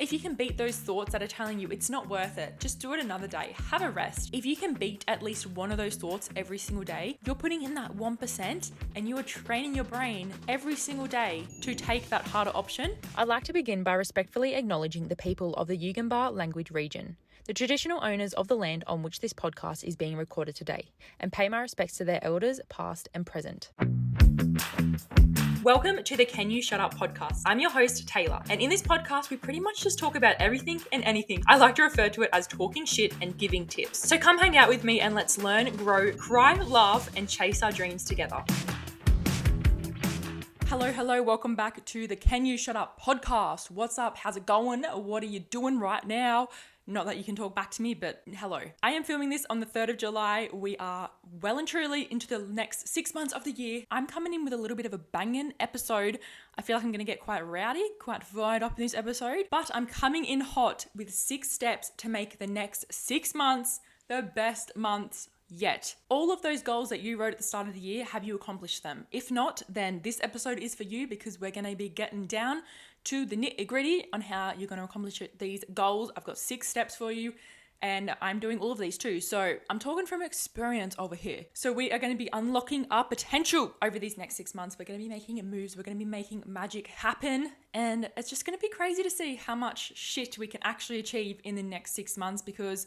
if you can beat those thoughts that are telling you it's not worth it, just do it another day. Have a rest. If you can beat at least one of those thoughts every single day, you're putting in that 1% and you are training your brain every single day to take that harder option. I'd like to begin by respectfully acknowledging the people of the Yugambeh language region, the traditional owners of the land on which this podcast is being recorded today, and pay my respects to their elders, past and present. Welcome to the Can You Shut Up podcast. I'm your host, Taylor, and in this podcast, we pretty much just talk about everything and anything. I like to refer to it as talking shit and giving tips. So come hang out with me and let's learn, grow, cry, laugh, and chase our dreams together. Hello, welcome back to the Can You Shut Up podcast. What's up? How's it going? What are you doing right now? Not that you can talk back to me, but hello. I am filming this on the 3rd of July. We are well and truly into the next 6 months of the year. I'm coming in with a little bit of a banging episode. I feel like I'm going to get quite rowdy, quite fired up in this episode, but I'm coming in hot with 6 steps to make the next 6 months the best months yet. All of those goals that you wrote at the start of the year, have you accomplished them? If not, then this episode is for you because we're going to be getting down to the nitty-gritty on how you're going to accomplish these goals. I've got 6 steps for you and I'm doing all of these too. So I'm talking from experience over here. So we are going to be unlocking our potential over these next 6 months. We're going to be making moves. We're going to be making magic happen. And it's just going to be crazy to see how much shit we can actually achieve in the next 6 months because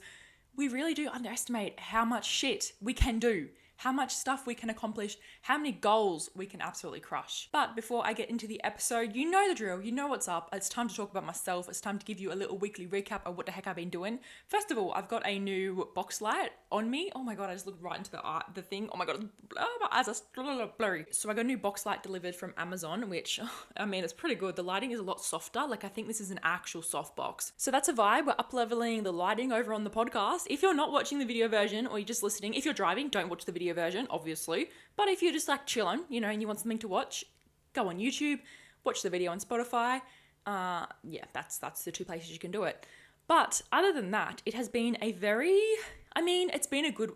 we really do underestimate how much shit we can do, how much stuff we can accomplish, how many goals we can absolutely crush. But before I get into the episode, you know the drill, you know what's up. It's time to talk about myself. It's time to give you a little weekly recap of what the heck I've been doing. First of all, I've got a new box light on me. Oh my God, I just looked right into the thing. Oh my God, my eyes are blurry. So I got a new box light delivered from Amazon, which, I mean, it's pretty good. The lighting is a lot softer. Like I think this is an actual soft box. So that's a vibe. We're up-leveling the lighting over on the podcast. If you're not watching the video version or you're just listening, if you're driving, don't watch the video version, obviously. But if you're just like chilling, you know, and you want something to watch, go on YouTube, watch the video on Spotify. Yeah, that's the 2 places you can do it. But other than that, it has been it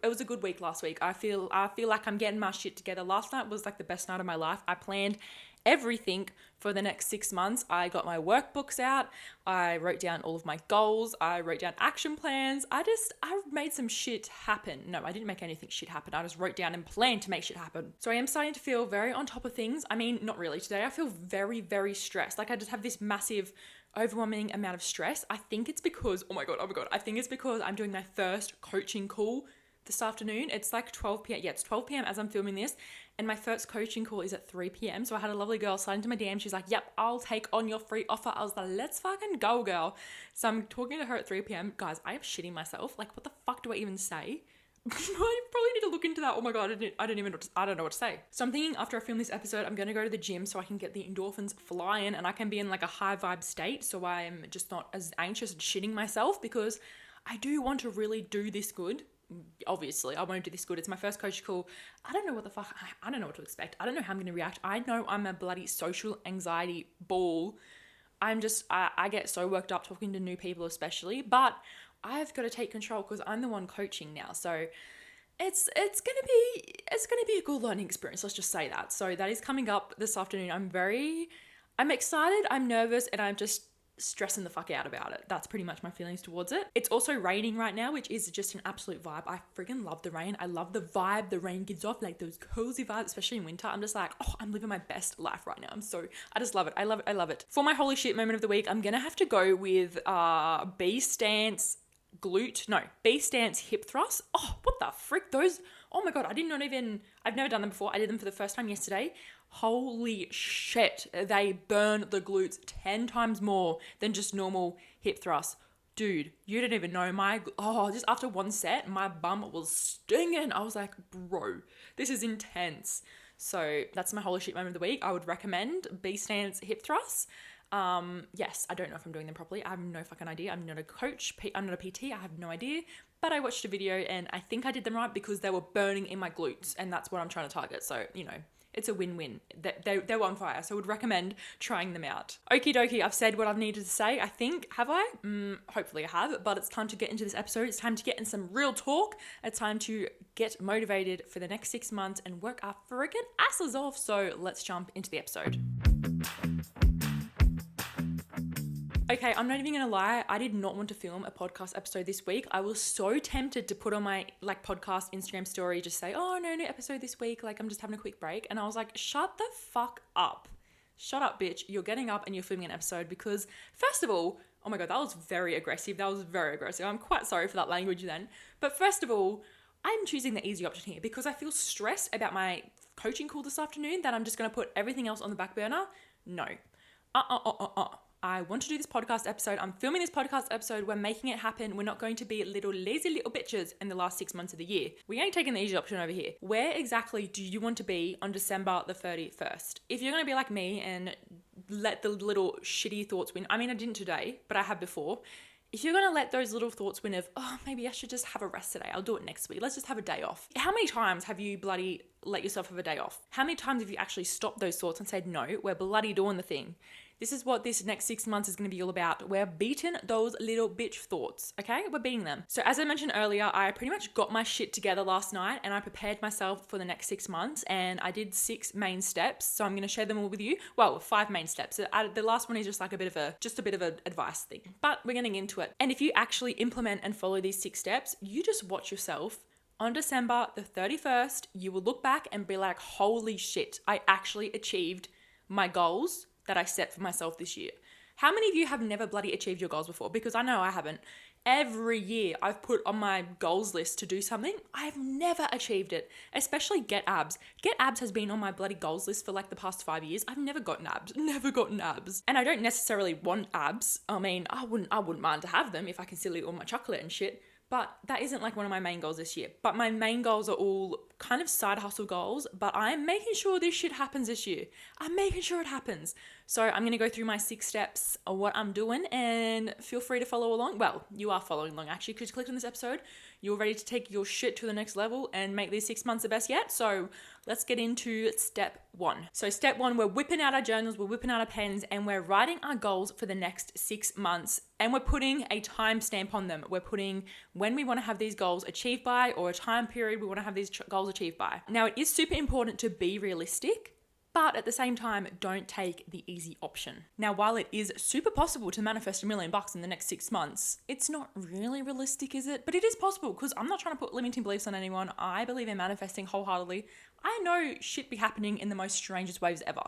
was a good week last week. I feel like I'm getting my shit together. Last night was like the best night of my life. I planned everything for the next 6 months. I got my workbooks out. I wrote down all of my goals. I wrote down action plans. I made some shit happen. No, I didn't make anything shit happen. I just wrote down and planned to make shit happen. So I am starting to feel very on top of things. I mean, not really today. I feel very, very stressed. Like I just have this massive overwhelming amount of stress. I think it's because, oh my God. I think it's because I'm doing my first coaching call this afternoon. It's like 12 p.m. Yeah, it's 12 p.m. as I'm filming this. And my first coaching call is at 3 p.m. So I had a lovely girl slide into my DM. She's like, yep, I'll take on your free offer. I was like, let's fucking go, girl. So I'm talking to her at 3 p.m. Guys, I am shitting myself. Like, what the fuck do I even say? I probably need to look into that. Oh my God, I don't know what to say. So I'm thinking after I film this episode, I'm going to go to the gym so I can get the endorphins flying and I can be in like a high vibe state. So I am just not as anxious and shitting myself because I do want to really do this good. Obviously, I want to do this good. It's my first coach call. I don't know what the fuck, I don't know what to expect. I don't know how I'm going to react. I know I'm a bloody social anxiety ball. I get so worked up talking to new people especially, but I've got to take control because I'm the one coaching now. So it's gonna be a good learning experience. Let's just say that. So that is coming up this afternoon. I'm excited, I'm nervous, and I'm just stressing the fuck out about it. That's pretty much my feelings towards it. It's also raining right now, which is just an absolute vibe. I freaking love the rain. I love the vibe the rain gives off, like those cozy vibes, especially in winter. I'm just like, oh, I'm living my best life right now. I just love it. I love it. For my holy shit moment of the week, I'm gonna have to go with B stance hip thrust. Oh, what the frick? Those, oh my God, I've never done them before. I did them for the first time yesterday. Holy shit, they burn the glutes 10 times more than just normal hip thrusts. Dude, you don't even know just after one set, my bum was stinging. I was like, bro, this is intense. So that's my holy shit moment of the week. I would recommend B-stance hip thrusts. Yes, I don't know if I'm doing them properly. I have no fucking idea. I'm not a coach. I'm not a PT. I have no idea. But I watched a video and I think I did them right because they were burning in my glutes and that's what I'm trying to target. So, you know, it's a win-win. They were on fire, so I would recommend trying them out. Okie dokie, I've said what I've needed to say, I think. Have I? Hopefully I have, but it's time to get into this episode. It's time to get in some real talk. It's time to get motivated for the next 6 months and work our freaking asses off. So let's jump into the episode. Okay, I'm not even gonna lie. I did not want to film a podcast episode this week. I was so tempted to put on my podcast Instagram story, just say, oh, no new episode this week. I'm just having a quick break. And I was like, shut the fuck up. Shut up, bitch. You're getting up and you're filming an episode because, first of all, oh my God, that was very aggressive. I'm quite sorry for that language then. But first of all, I'm choosing the easy option here because I feel stressed about my coaching call this afternoon that I'm just going to put everything else on the back burner. No. I want to do this podcast episode. I'm filming this podcast episode. We're making it happen. We're not going to be lazy little bitches in the last 6 months of the year. We ain't taking the easy option over here. Where exactly do you want to be on December the 31st? If you're going to be like me and let the little shitty thoughts win, I mean, I didn't today, but I have before. If you're going to let those little thoughts win of, oh, maybe I should just have a rest today. I'll do it next week. Let's just have a day off. How many times have you bloody let yourself have a day off? How many times have you actually stopped those thoughts and said, no, we're bloody doing the thing? This is what this next 6 months is going to be all about. We're beating those little bitch thoughts, okay? We're beating them. So as I mentioned earlier, I pretty much got my shit together last night and I prepared myself for the next 6 months and I did 6 main steps. So I'm going to share them all with you. Well, 5 main steps. The last one is just a bit of an advice thing, but we're getting into it. And if you actually implement and follow these 6 steps, you just watch yourself. On December the 31st, you will look back and be like, holy shit, I actually achieved my goals that I set for myself this year. How many of you have never bloody achieved your goals before? Because I know I haven't. Every year I've put on my goals list to do something. I've never achieved it, especially get abs. Get abs has been on my bloody goals list for the past 5 years. I've never gotten abs. And I don't necessarily want abs. I mean, I wouldn't mind to have them if I can still eat all my chocolate and shit. But that isn't one of my main goals this year. But my main goals are all kind of side hustle goals, but I'm making sure this shit happens this year. I'm making sure it happens. So I'm going to go through my 6 steps of what I'm doing and feel free to follow along. Well, you are following along actually because you clicked on this episode. You're ready to take your shit to the next level and make these 6 months the best yet. So let's get into step 1. So step 1, we're whipping out our journals, we're whipping out our pens and we're writing our goals for the next 6 months. And we're putting a time stamp on them. We're putting when we want to have these goals achieved by or a time period we want to have these goals achieved by. Now, it is super important to be realistic, but at the same time, don't take the easy option. Now, while it is super possible to manifest $1 million in the next 6 months, it's not really realistic, is it? But it is possible because I'm not trying to put limiting beliefs on anyone. I believe in manifesting wholeheartedly. I know shit be happening in the most strangest ways ever.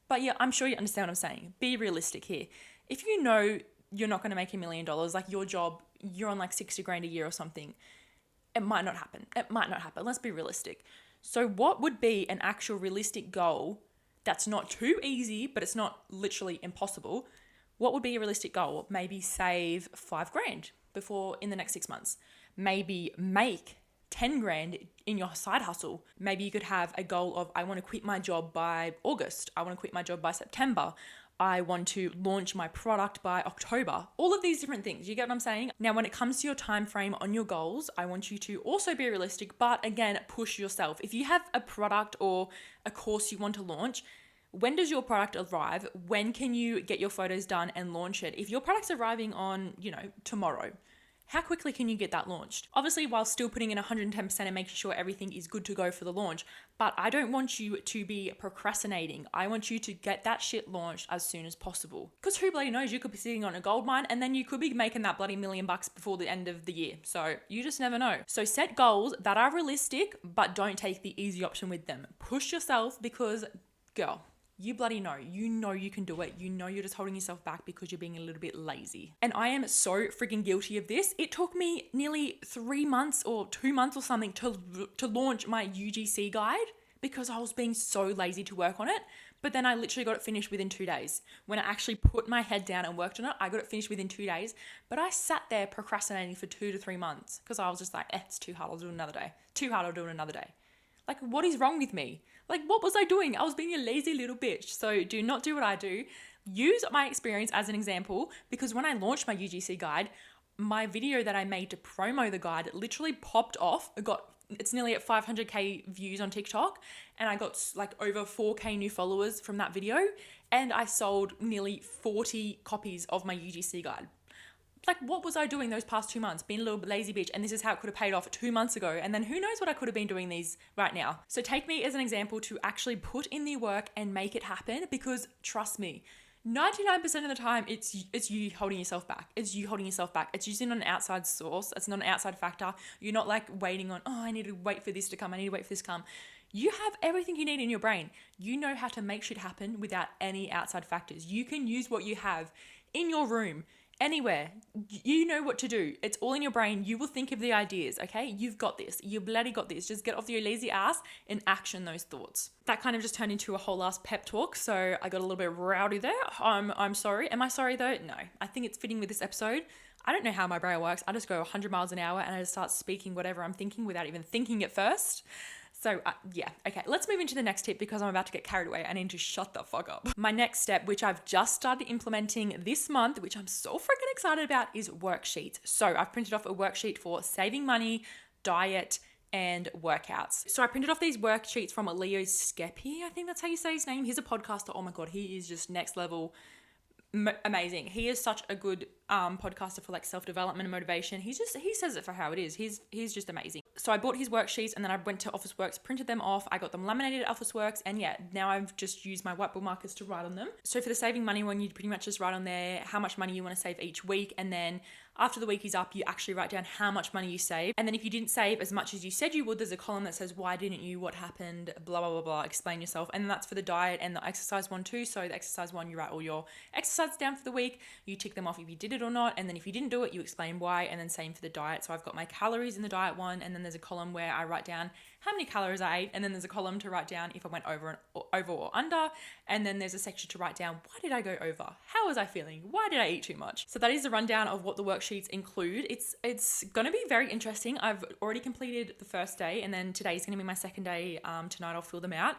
But yeah, I'm sure you understand what I'm saying. Be realistic here. If you know you're not going to make $1 million, your job, you're on 60 grand a year or something, it might not happen. Let's be realistic. So what would be an actual realistic goal that's not too easy, but it's not literally impossible? What would be a realistic goal? Maybe save 5 grand in the next 6 months. Maybe make 10 grand in your side hustle. Maybe you could have a goal of, I want to quit my job by August. I want to quit my job by September. I want to launch my product by October. All of these different things. You get what I'm saying? Now, when it comes to your time frame on your goals, I want you to also be realistic, but again, push yourself. If you have a product or a course you want to launch, when does your product arrive? When can you get your photos done and launch it? If your product's arriving on, tomorrow, how quickly can you get that launched? Obviously, while still putting in 110% and making sure everything is good to go for the launch, but I don't want you to be procrastinating. I want you to get that shit launched as soon as possible. Because who bloody knows, you could be sitting on a gold mine and then you could be making that bloody $1 million before the end of the year. So you just never know. So set goals that are realistic, but don't take the easy option with them. Push yourself because, girl, you bloody know. You know you can do it. You know you're just holding yourself back because you're being a little bit lazy. And I am so freaking guilty of this. It took me nearly 3 months or 2 months or something to launch my UGC guide because I was being so lazy to work on it. But then I literally got it finished within 2 days. When I actually put my head down and worked on it, I got it finished within 2 days. But I sat there procrastinating for 2 to 3 months because I was just like, it's too hard. I'll do it another day. Too hard. I'll do it another day. What is wrong with me? What was I doing? I was being a lazy little bitch. So do not do what I do. Use my experience as an example because when I launched my UGC guide, my video that I made to promo the guide literally popped off. It's nearly at 500k views on TikTok and I got over 4k new followers from that video and I sold nearly 40 copies of my UGC guide. What was I doing those past 2 months? Being a little lazy bitch. And this is how it could have paid off 2 months ago. And then who knows what I could have been doing these right now. So take me as an example to actually put in the work and make it happen because trust me, 99% of the time, it's you holding yourself back. It's you holding yourself back. It's using an outside source. It's not an outside factor. You're not like waiting on, oh, I need to wait for this to come. I need to wait for this to come. You have everything you need in your brain. You know how to make shit happen without any outside factors. You can use what you have in your room, anywhere. You know what to do. It's all in your brain. You will think of the ideas, okay? You've got this. You bloody got this. Just get off your lazy ass and action those thoughts. That kind of just turned into a whole ass pep talk, so I got a little bit rowdy there. I'm sorry. Am I sorry though? No. I think it's fitting with this episode. I don't know how my brain works. I just go 100 miles an hour and I just start speaking whatever I'm thinking without even thinking it first. So yeah, okay, let's move into the next tip because I'm about to get carried away. I need to shut the fuck up. My next step, which I've just started implementing this month, which I'm so freaking excited about, is worksheets. So I've printed off a worksheet for saving money, diet, and workouts. So I printed off these worksheets from Leo Skepi. I think that's how you say his name. He's a podcaster. Oh my God, he is just next level amazing. He is such a good podcaster for like self-development and motivation. He says it for how it is. He's just amazing. So I bought his worksheets and then I went to Officeworks, printed them off. I got them laminated at Officeworks, and yeah, now I've just used my whiteboard markers to write on them. So for the saving money one, you pretty much just write on there how much money you want to save each week, and then after the week is up, you actually write down how much money you saved. And then if you didn't save as much as you said you would, there's a column that says, why didn't you? What happened? Blah, blah, blah, blah. Explain yourself. And that's for the diet and the exercise one too. So the exercise one, you write all your exercises down for the week. You tick them off if you did it or not. And then if you didn't do it, you explain why. And then same for the diet. So I've got my calories in the diet one. And then there's a column where I write down how many calories I ate. And then there's a column to write down if I went over or under. And then there's a section to write down, why did I go over? How was I feeling? Why did I eat too much? So that is the rundown of what the worksheets include. It's going to be very interesting. I've already completed the first day, and then today's going to be my second day. Tonight I'll fill them out.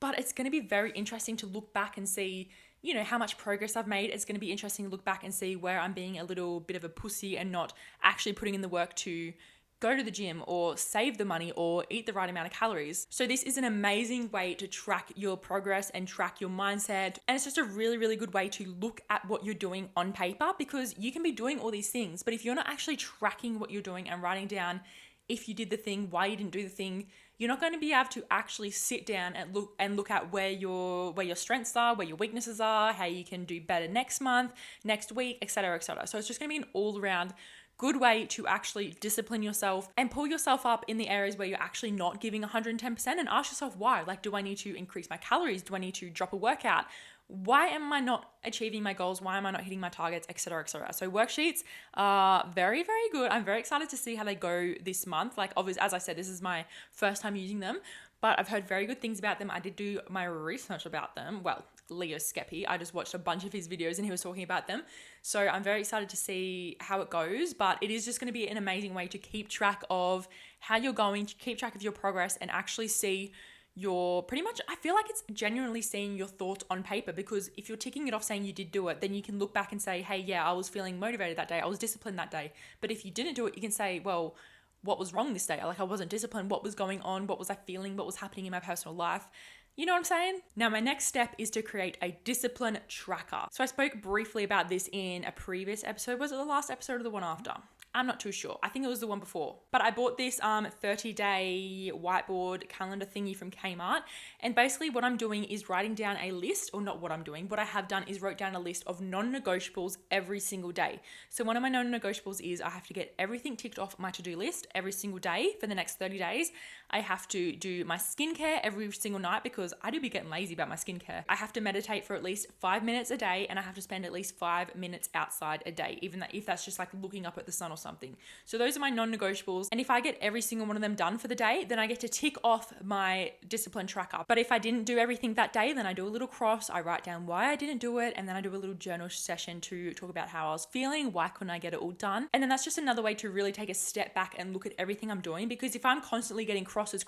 But it's going to be very interesting to look back and see, you know, how much progress I've made. It's going to be interesting to look back and see where I'm being a little bit of a pussy and not actually putting in the work to go to the gym or save the money or eat the right amount of calories. So this is an amazing way to track your progress and track your mindset. And it's just a really, really good way to look at what you're doing on paper, because you can be doing all these things, but if you're not actually tracking what you're doing and writing down if you did the thing, why you didn't do the thing, you're not going to be able to actually sit down and look at where your strengths are, where your weaknesses are, how you can do better next month, next week, etc., etc. So it's just going to be an all-around good way to actually discipline yourself and pull yourself up in the areas where you're actually not giving 110%, and ask yourself why. Like, do I need to increase my calories? Do I need to drop a workout? Why am I not achieving my goals? Why am I not hitting my targets, etc., etc.? So worksheets are very, very good. I'm very excited to see how they go this month. Like, obviously, as I said, this is my first time using them, but I've heard very good things about them. I did do my research about them. Well, Leo Skepi, I just watched a bunch of his videos and he was talking about them. So I'm very excited to see how it goes, but it is just going to be an amazing way to keep track of how you're going, to keep track of your progress and actually see your pretty much, I feel like it's genuinely seeing your thoughts on paper, because if you're ticking it off saying you did do it, then you can look back and say, hey, yeah, I was feeling motivated that day. I was disciplined that day. But if you didn't do it, you can say, well, what was wrong this day? Like, I wasn't disciplined. What was going on? What was I feeling? What was happening in my personal life? You know what I'm saying? Now, my next step is to create a discipline tracker. So I spoke briefly about this in a previous episode. Was it the last episode or the one after? I'm not too sure. I think it was the one before. But I bought this 30-day whiteboard calendar thingy from Kmart. And basically what I'm doing is writing down a list, or not what I'm doing. What I have done is wrote down a list of non-negotiables every single day. So one of my non-negotiables is I have to get everything ticked off my to-do list every single day for the next 30 days. I have to do my skincare every single night, because I do be getting lazy about my skincare. I have to meditate for at least 5 minutes a day, and I have to spend at least 5 minutes outside a day, even if that's just like looking up at the sun or something. So those are my non-negotiables. And if I get every single one of them done for the day, then I get to tick off my discipline tracker. But if I didn't do everything that day, then I do a little cross, I write down why I didn't do it, and then I do a little journal session to talk about how I was feeling, why couldn't I get it all done. And then that's just another way to really take a step back and look at everything I'm doing, because if I'm constantly getting crosses,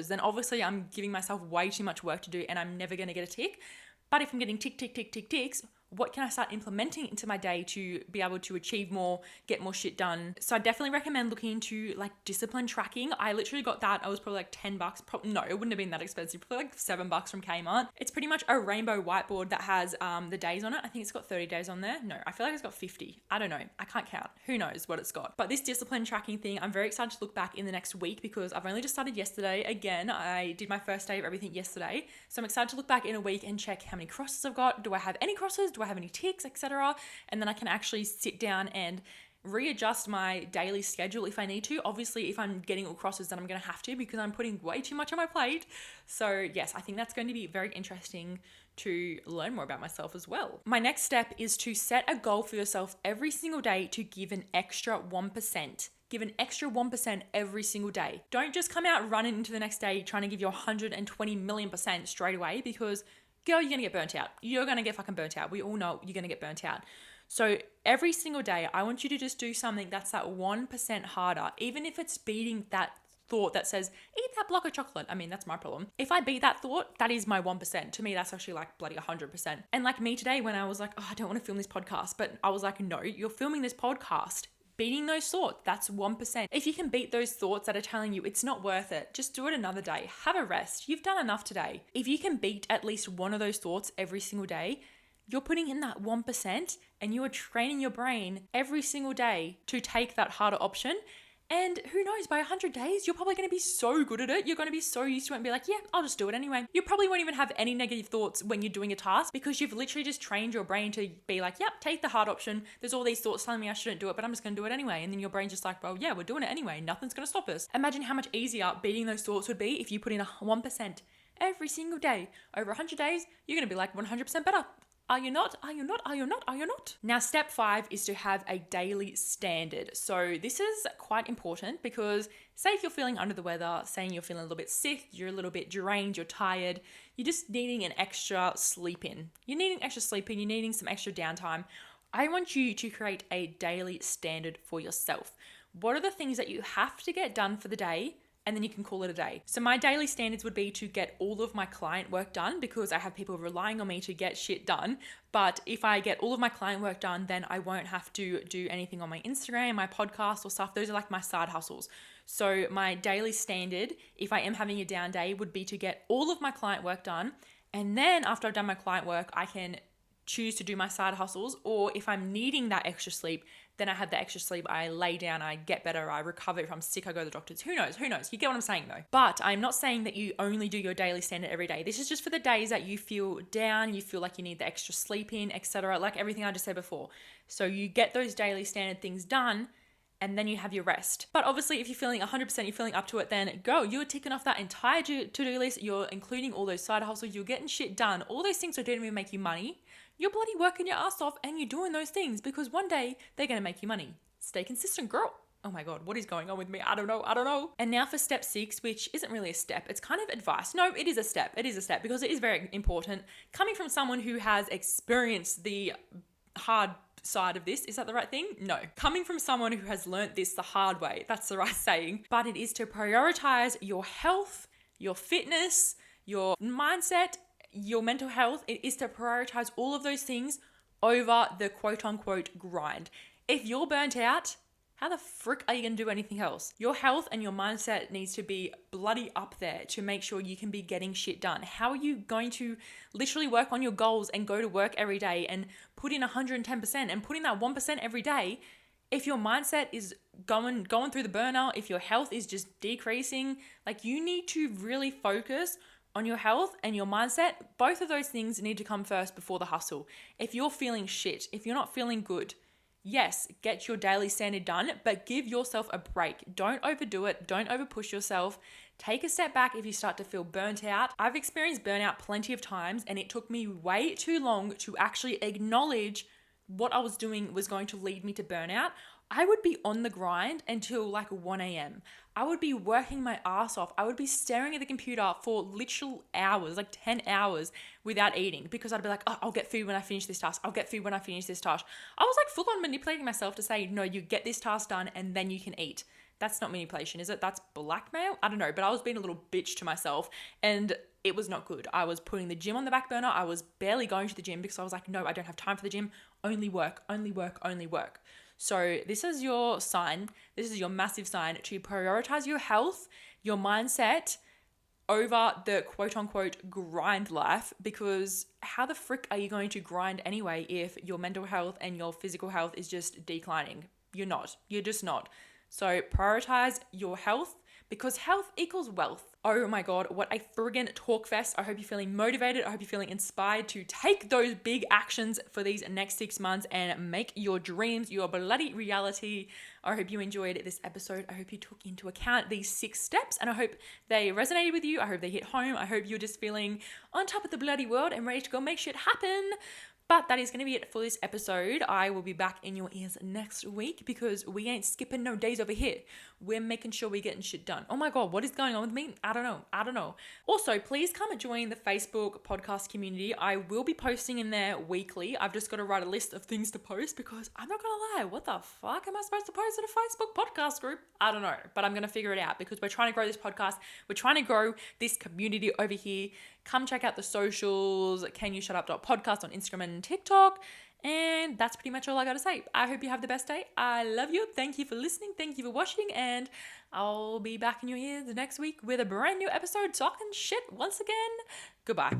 then obviously I'm giving myself way too much work to do and I'm never going to get a tick. But if I'm getting ticks, what can I start implementing into my day to be able to achieve more, get more shit done? So I definitely recommend looking into like discipline tracking. I literally got that. I was probably like $10. No, it wouldn't have been that expensive. Probably like $7 from Kmart. It's pretty much a rainbow whiteboard that has the days on it. I think it's got 30 days on there. No, I feel like it's got 50. I don't know. I can't count. Who knows what it's got? But this discipline tracking thing, I'm very excited to look back in the next week, because I've only just started yesterday. Again, I did my first day of everything yesterday. So I'm excited to look back in a week and check how many crosses I've got. Do I have any crosses? Do I have any tics, etc.? And then I can actually sit down and readjust my daily schedule if I need to. Obviously, if I'm getting all crosses, then I'm going to have to, because I'm putting way too much on my plate. So yes, I think that's going to be very interesting to learn more about myself as well. My next step is to set a goal for yourself every single day to give an extra 1%. Give an extra 1% every single day. Don't just come out running into the next day trying to give you 120 million% straight away, because girl, you're going to get burnt out. You're going to get fucking burnt out. We all know you're going to get burnt out. So every single day, I want you to just do something that's that 1% harder, even if it's beating that thought that says, eat that block of chocolate. I mean, that's my problem. If I beat that thought, that is my 1%. To me, that's actually like bloody 100%. And like me today, when I was like, oh, I don't want to film this podcast, but I was like, no, you're filming this podcast. Beating those thoughts, that's 1%. If you can beat those thoughts that are telling you it's not worth it, just do it another day. Have a rest. You've done enough today. If you can beat at least one of those thoughts every single day, you're putting in that 1% and you are training your brain every single day to take that harder option. And who knows, by 100 days, you're probably going to be so good at it. You're going to be so used to it and be like, yeah, I'll just do it anyway. You probably won't even have any negative thoughts when you're doing a task, because you've literally just trained your brain to be like, yep, take the hard option. There's all these thoughts telling me I shouldn't do it, but I'm just going to do it anyway. And then your brain's just like, well, yeah, we're doing it anyway. Nothing's going to stop us. Imagine how much easier beating those thoughts would be if you put in a 1% every single day. Over 100 days, you're going to be like 100% better. Are you not? Are you not? Are you not? Are you not? Now, step 5 is to have a daily standard. So this is quite important, because say if you're feeling under the weather, saying you're feeling a little bit sick, you're a little bit drained, you're tired, you're just needing an extra sleep in. You're needing extra sleep in, you're needing some extra downtime. I want you to create a daily standard for yourself. What are the things that you have to get done for the day? And then you can call it a day. So my daily standards would be to get all of my client work done, because I have people relying on me to get shit done. But if I get all of my client work done, then I won't have to do anything on my Instagram, my podcast or stuff. Those are like my side hustles. So my daily standard, if I am having a down day, would be to get all of my client work done. And then after I've done my client work, I can choose to do my side hustles. Or if I'm needing that extra sleep, then I have the extra sleep, I lay down, I get better, I recover. If I'm sick, I go to the doctors. Who knows? You get what I'm saying though. But I'm not saying that you only do your daily standard every day. This is just for the days that you feel down, you feel like you need the extra sleep in, etc. Like everything I just said before. So you get those daily standard things done, and then you have your rest. But obviously, if you're feeling 100%, you're feeling up to it, then go. You're ticking off that entire to-do list. You're including all those side hustles. You're getting shit done. All those things that don't even make you money. You're bloody working your ass off, and you're doing those things because one day they're going to make you money. Stay consistent, girl. Oh my God, what is going on with me? I don't know. And now for step 6, which isn't really a step. It's kind of advice. No, it is a step. Because it is very important. Coming from someone who has experienced the hard side of this, is that the right thing? No. Coming from someone who has learnt this the hard way, that's the right saying. But it is to prioritize your health, your fitness, your mindset, your mental health. It is to prioritize all of those things over the quote unquote grind. If you're burnt out, how the frick are you going to do anything else? Your health and your mindset needs to be bloody up there to make sure you can be getting shit done. How are you going to literally work on your goals and go to work every day and put in 110% and put in that 1% every day if your mindset is going through the burner, if your health is just decreasing? Like, you need to really focus on your health and your mindset. Both of those things need to come first before the hustle. If you're feeling shit, if you're not feeling good, yes, get your daily standard done, but give yourself a break. Don't overdo it. Don't overpush yourself. Take a step back if you start to feel burnt out. I've experienced burnout plenty of times, and it took me way too long to actually acknowledge what I was doing was going to lead me to burnout. I would be on the grind until like 1 a.m. I would be working my ass off. I would be staring at the computer for literal hours, like 10 hours without eating, because I'd be like, oh, I'll get food when I finish this task. I'll get food when I finish this task. I was like full on manipulating myself to say, no, you get this task done and then you can eat. That's not manipulation, is it? That's blackmail? I don't know, but I was being a little bitch to myself, and it was not good. I was putting the gym on the back burner. I was barely going to the gym because I was like, no, I don't have time for the gym. Only work. So this is your sign. This is your massive sign to prioritize your health, your mindset over the quote unquote grind life, because how the frick are you going to grind anyway if your mental health and your physical health is just declining? You're just not. So prioritize your health, because health equals wealth. Oh my God, what a friggin' talk fest. I hope you're feeling motivated. I hope you're feeling inspired to take those big actions for these next 6 months and make your dreams your bloody reality. I hope you enjoyed this episode. I hope you took into account these 6 steps and I hope they resonated with you. I hope they hit home. I hope you're just feeling on top of the bloody world and ready to go make shit happen. But that is going to be it for this episode. I will be back in your ears next week because we ain't skipping no days over here. We're making sure we're getting shit done. Oh my God, what is going on with me? I don't know. Also, please come and join the Facebook podcast community. I will be posting in there weekly. I've just got to write a list of things to post because I'm not going to lie. What the fuck am I supposed to post in a Facebook podcast group? I don't know, but I'm going to figure it out because we're trying to grow this podcast. We're trying to grow this community over here. Come check out the socials, canyoushutup.podcast on Instagram and TikTok. And that's pretty much all I got to say. I hope you have the best day. I love you. Thank you for listening. Thank you for watching. And I'll be back in your ears next week with a brand new episode talking shit once again. Goodbye.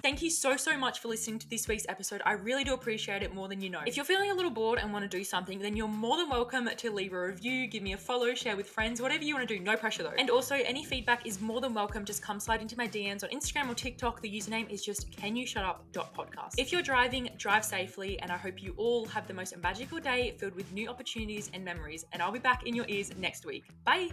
Thank you so much for listening to this week's episode. I really do appreciate it more than you know. If you're feeling a little bored and want to do something, then you're more than welcome to leave a review, give me a follow, share with friends, whatever you want to do. No pressure though. And also any feedback is more than welcome. Just come slide into my DMs on Instagram or TikTok. The username is just canyoushutup.podcast. If you're driving, drive safely, and I hope you all have the most magical day filled with new opportunities and memories. And I'll be back in your ears next week. Bye.